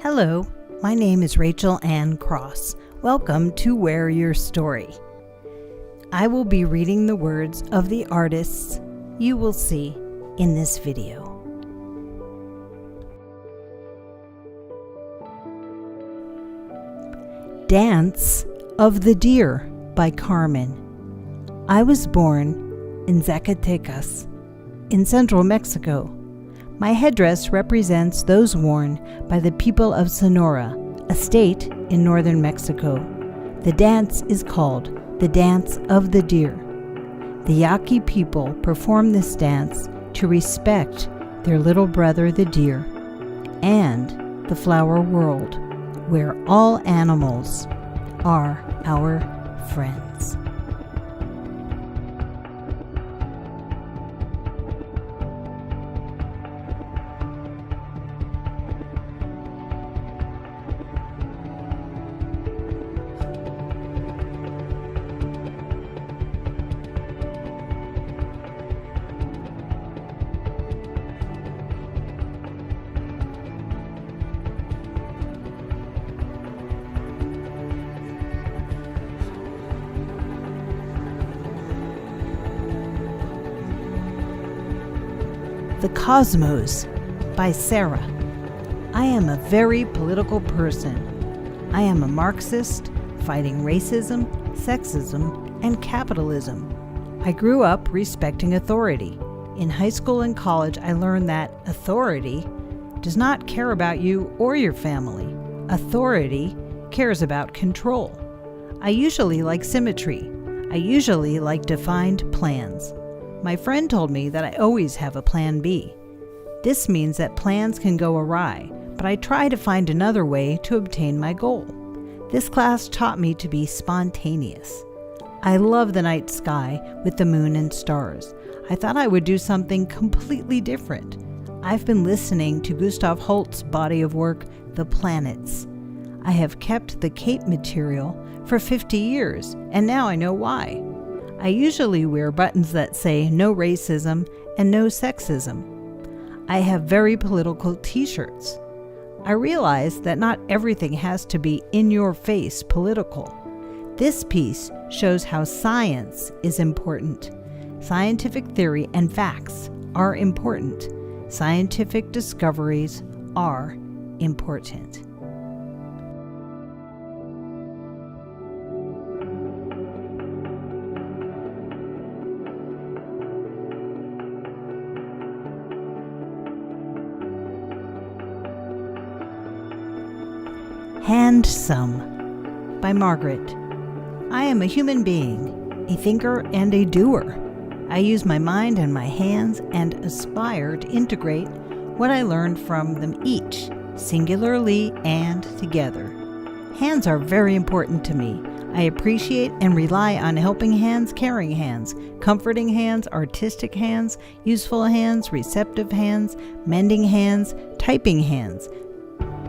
Hello, my name is Rachel Ann Cross. Welcome to Wear Your Story. I will be reading the words of the artists you will see in this video. Dance of the Deer by Carmen. I was born in Zacatecas, in central Mexico. My headdress represents those worn by the people of Sonora, a state in northern Mexico. The dance is called the Dance of the Deer. The Yaqui people perform this dance to respect their little brother the deer and the flower world, where all animals are our friends. The Cosmos by Sarah. I am a very political person. I am a Marxist, fighting racism, sexism, and capitalism. I grew up respecting authority. In high school and college, I learned that authority does not care about you or your family. Authority cares about control. I usually like symmetry. I usually like defined plans. My friend told me that I always have a plan B. This means that plans can go awry, but I try to find another way to obtain my goal. This class taught me to be spontaneous. I love the night sky with the moon and stars. I thought I would do something completely different. I've been listening to Gustav Holst's body of work, The Planets. I have kept the cape material for 50 years, and now I know why. I usually wear buttons that say no racism and no sexism. I have very political t-shirts. I realize that not everything has to be in your face political. This piece shows how science is important. Scientific theory and facts are important. Scientific discoveries are important. Handsome by Margaret. I am a human being, a thinker and a doer. I use my mind and my hands and aspire to integrate what I learned from them each, singularly and together. Hands are very important to me. I appreciate and rely on helping hands, caring hands, comforting hands, artistic hands, useful hands, receptive hands, mending hands, typing hands,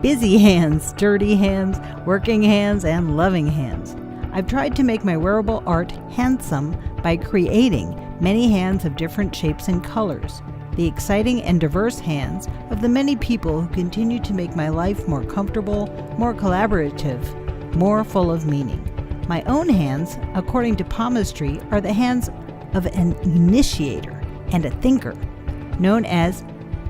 busy hands, dirty hands, working hands, and loving hands. I've tried to make my wearable art handsome by creating many hands of different shapes and colors. The exciting and diverse hands of the many people who continue to make my life more comfortable, more collaborative, more full of meaning. My own hands, according to palmistry, are the hands of an initiator and a thinker, known as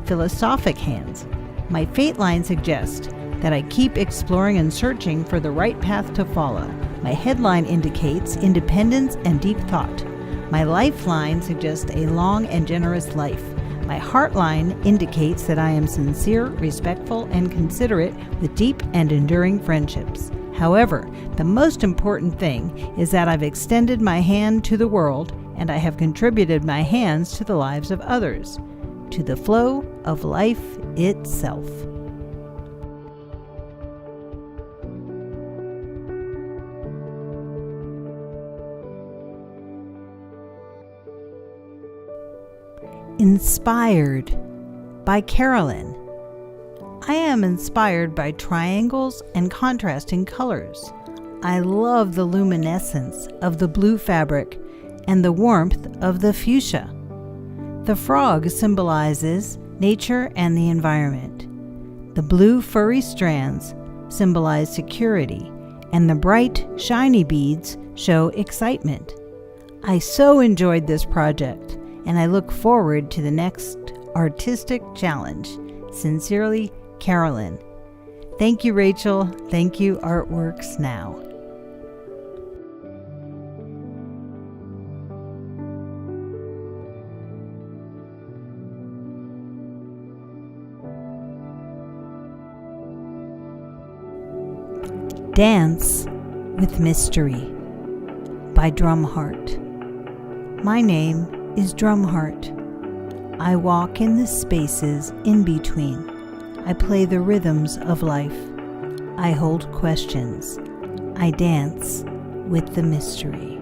philosophic hands. My fate line suggests that I keep exploring and searching for the right path to follow. My headline indicates independence and deep thought. My lifeline suggests a long and generous life. My heartline indicates that I am sincere, respectful, and considerate with deep and enduring friendships. However, the most important thing is that I've extended my hand to the world and I have contributed my hands to the lives of others, to the flow of life itself. Inspired by Carolyn. I am inspired by triangles and contrasting colors. I love the luminescence of the blue fabric and the warmth of the fuchsia. The frog symbolizes nature and the environment. The blue furry strands symbolize security, and the bright, shiny beads show excitement. I so enjoyed this project, and I look forward to the next artistic challenge. Sincerely, Carolyn. Thank you, Rachel. Thank you, Artworks Now. Dance with Mystery by Drumheart. My name is Drumheart. I walk in the spaces in between. I play the rhythms of life. I hold questions. I dance with the mystery.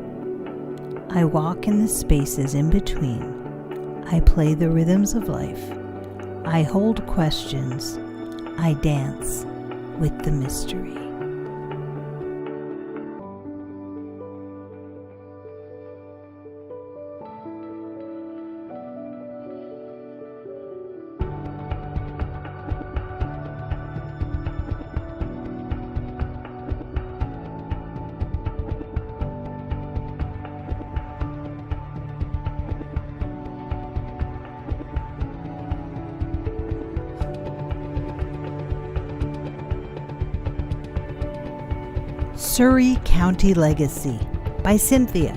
I walk in the spaces in between. I play the rhythms of life. I hold questions. I dance with the mystery. Surry County Legacy by Cynthia.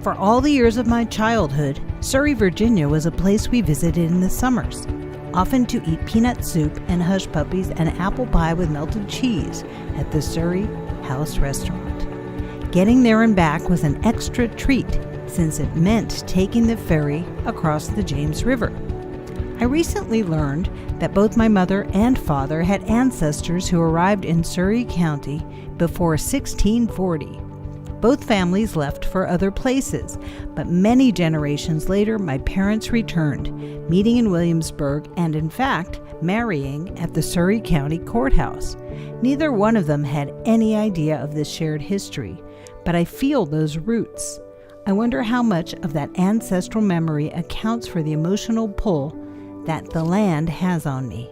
For all the years of my childhood, Surry, Virginia was a place we visited in the summers, often to eat peanut soup and hush puppies and apple pie with melted cheese at the Surry House Restaurant. Getting there and back was an extra treat since it meant taking the ferry across the James River. I recently learned that both my mother and father had ancestors who arrived in Surry County before 1640. Both families left for other places, but many generations later my parents returned, meeting in Williamsburg and in fact marrying at the Surry County Courthouse. Neither one of them had any idea of this shared history, but I feel those roots. I wonder how much of that ancestral memory accounts for the emotional pull that the land has on me.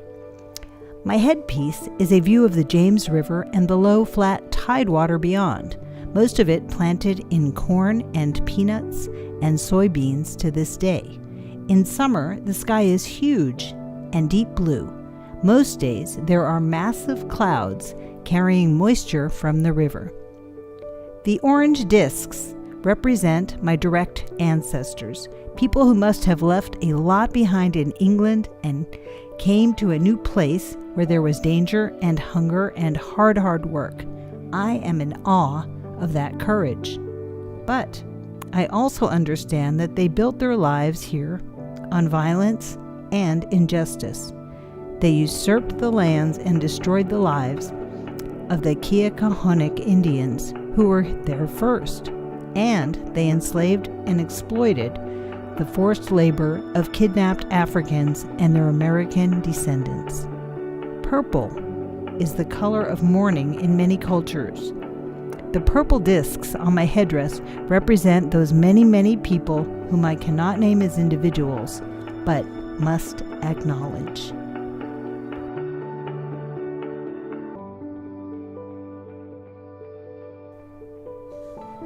My headpiece is a view of the James River and the low, flat tidewater beyond, most of it planted in corn and peanuts and soybeans to this day. In summer, the sky is huge and deep blue. Most days, there are massive clouds carrying moisture from the river. The orange discs represent my direct ancestors, people who must have left a lot behind in England and came to a new place where there was danger and hunger and hard work. I am in awe of that courage. But I also understand that they built their lives here on violence and injustice. They usurped the lands and destroyed the lives of the Keokahonic Indians who were there first, and they enslaved and exploited the forced labor of kidnapped Africans and their American descendants. Purple is the color of mourning in many cultures. The purple discs on my headdress represent those many people whom I cannot name as individuals, but must acknowledge.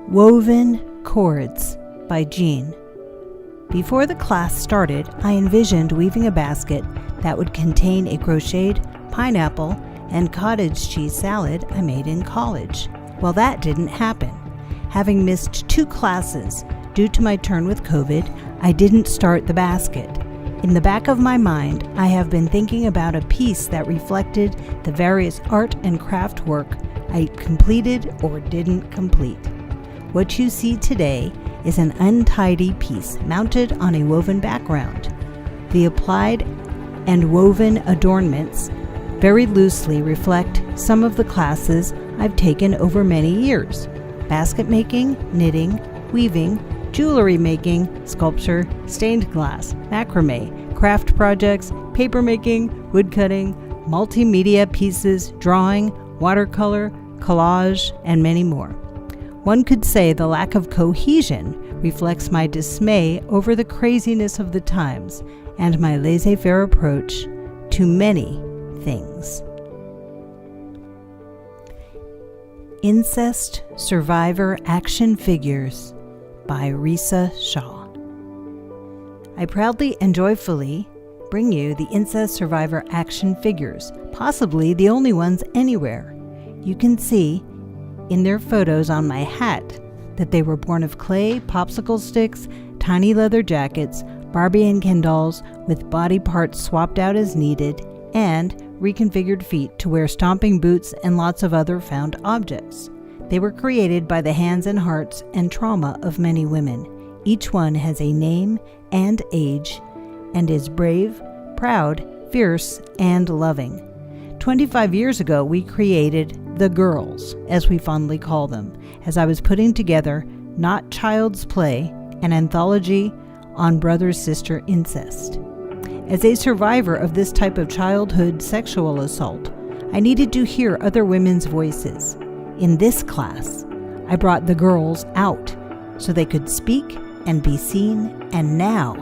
Woven Chords by Jean. Before the class started, I envisioned weaving a basket that would contain a crocheted pineapple and cottage cheese salad I made in college. Well, that didn't happen. Having missed 2 classes due to my turn with COVID, I didn't start the basket. In the back of my mind, I have been thinking about a piece that reflected the various art and craft work I completed or didn't complete. What you see today is an untidy piece mounted on a woven background. The applied and woven adornments very loosely reflect some of the classes I've taken over many years: basket making, knitting, weaving, jewelry making, sculpture, stained glass, macrame, craft projects, paper making, wood cutting, multimedia pieces, drawing, watercolor, collage, and many more. One could say the lack of cohesion reflects my dismay over the craziness of the times and my laissez-faire approach to many things. Incest Survivor Action Figures by Risa Shaw. I proudly and joyfully bring you the Incest Survivor Action Figures, possibly the only ones anywhere. You can see in their photos on my hat that they were born of clay, popsicle sticks, tiny leather jackets, Barbie and Ken dolls with body parts swapped out as needed, and reconfigured feet to wear stomping boots and lots of other found objects. They were created by the hands and hearts and trauma of many women. Each one has a name and age and is brave, proud, fierce, and loving. 25 years ago, we created the girls, as we fondly call them, as I was putting together Not Child's Play, an anthology on brother-sister incest. As a survivor of this type of childhood sexual assault, I needed to hear other women's voices. In this class, I brought the girls out so they could speak and be seen, and now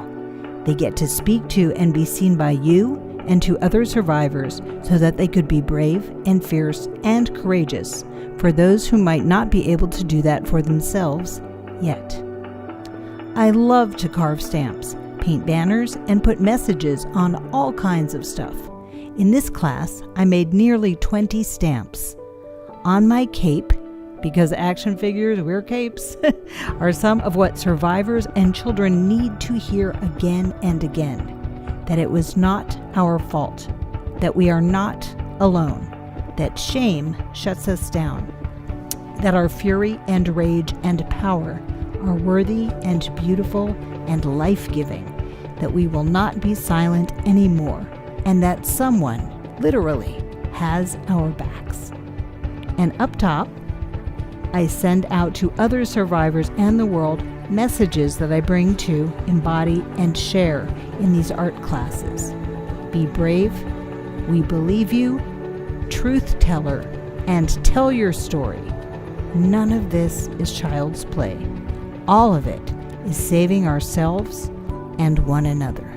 they get to speak to and be seen by you and to other survivors so that they could be brave and fierce and courageous for those who might not be able to do that for themselves yet. I love to carve stamps, paint banners, and put messages on all kinds of stuff. In this class, I made nearly 20 stamps. On my cape, because action figures wear capes, are some of what survivors and children need to hear again and again. That it was not our fault, that we are not alone, that shame shuts us down, that our fury and rage and power are worthy and beautiful and life-giving, that we will not be silent anymore, and that someone, literally, has our backs. And up top, I send out to other survivors and the world messages that I bring to embody and share in these art classes. Be brave, we believe you, truth teller, and tell your story. None of this is child's play. All of it is saving ourselves and one another.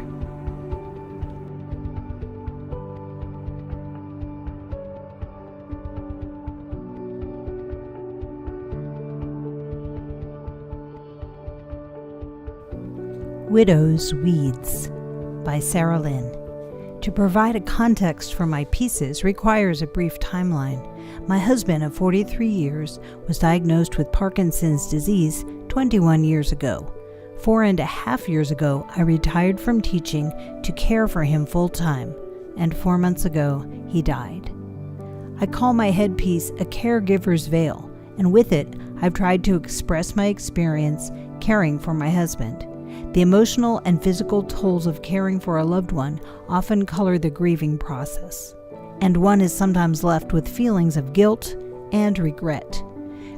Widow's Weeds by Sarah Lynn. To provide a context for my pieces requires a brief timeline. My husband of 43 years was diagnosed with Parkinson's disease 21 years ago. 4.5 years ago, I retired from teaching to care for him full-time, and 4 months ago, he died. I call my headpiece a caregiver's veil, and with it, I've tried to express my experience caring for my husband. The emotional and physical tolls of caring for a loved one often color the grieving process, and one is sometimes left with feelings of guilt and regret.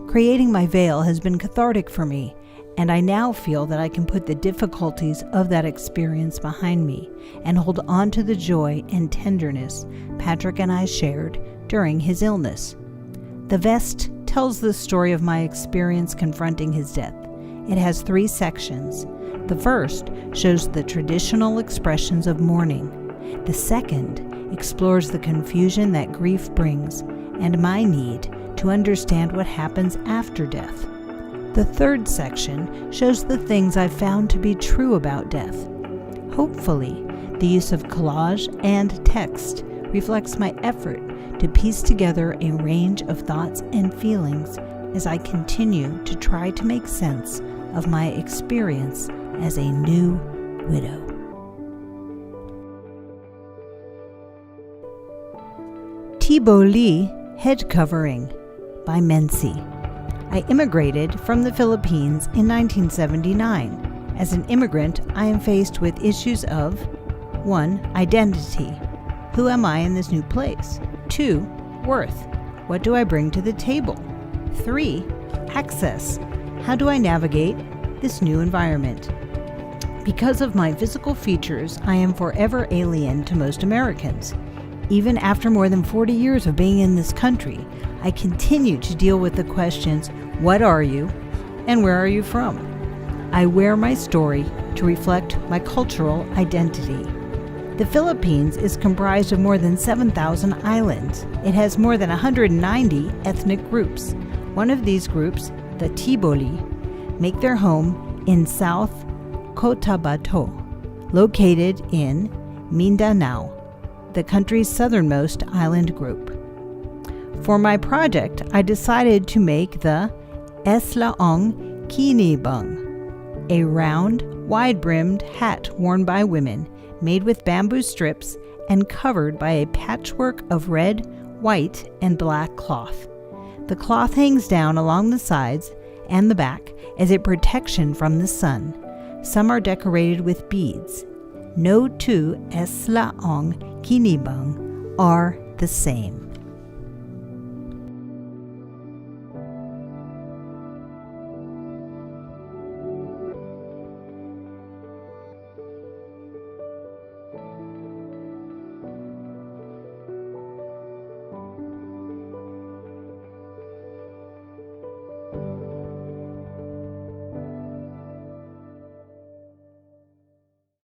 Creating my veil has been cathartic for me, and I now feel that I can put the difficulties of that experience behind me and hold on to the joy and tenderness Patrick and I shared during his illness. The vest tells the story of my experience confronting his death. It has 3 sections. The first shows the traditional expressions of mourning. The second explores the confusion that grief brings and my need to understand what happens after death. The third section shows the things I've found to be true about death. Hopefully, the use of collage and text reflects my effort to piece together a range of thoughts and feelings as I continue to try to make sense of my experience as a new widow. Tiboli Head Covering by Mensi. I immigrated from the Philippines in 1979. As an immigrant, I am faced with issues of 1. Identity. Who am I in this new place? 2. Worth. What do I bring to the table? 3. Access. How do I navigate this new environment? Because of my physical features, I am forever alien to most Americans. Even after more than 40 years of being in this country, I continue to deal with the questions, what are you and where are you from? I wear my story to reflect my cultural identity. The Philippines is comprised of more than 7,000 islands. It has more than 190 ethnic groups. One of these groups, the Tiboli, make their home in South Cotabato, located in Mindanao, the country's southernmost island group. For my project, I decided to make the Eslaong Kinibang, a round, wide-brimmed hat worn by women, made with bamboo strips and covered by a patchwork of red, white, and black cloth. The cloth hangs down along the sides and the back as a protection from the sun. Some are decorated with beads. No two Eslaong Kinibang are the same.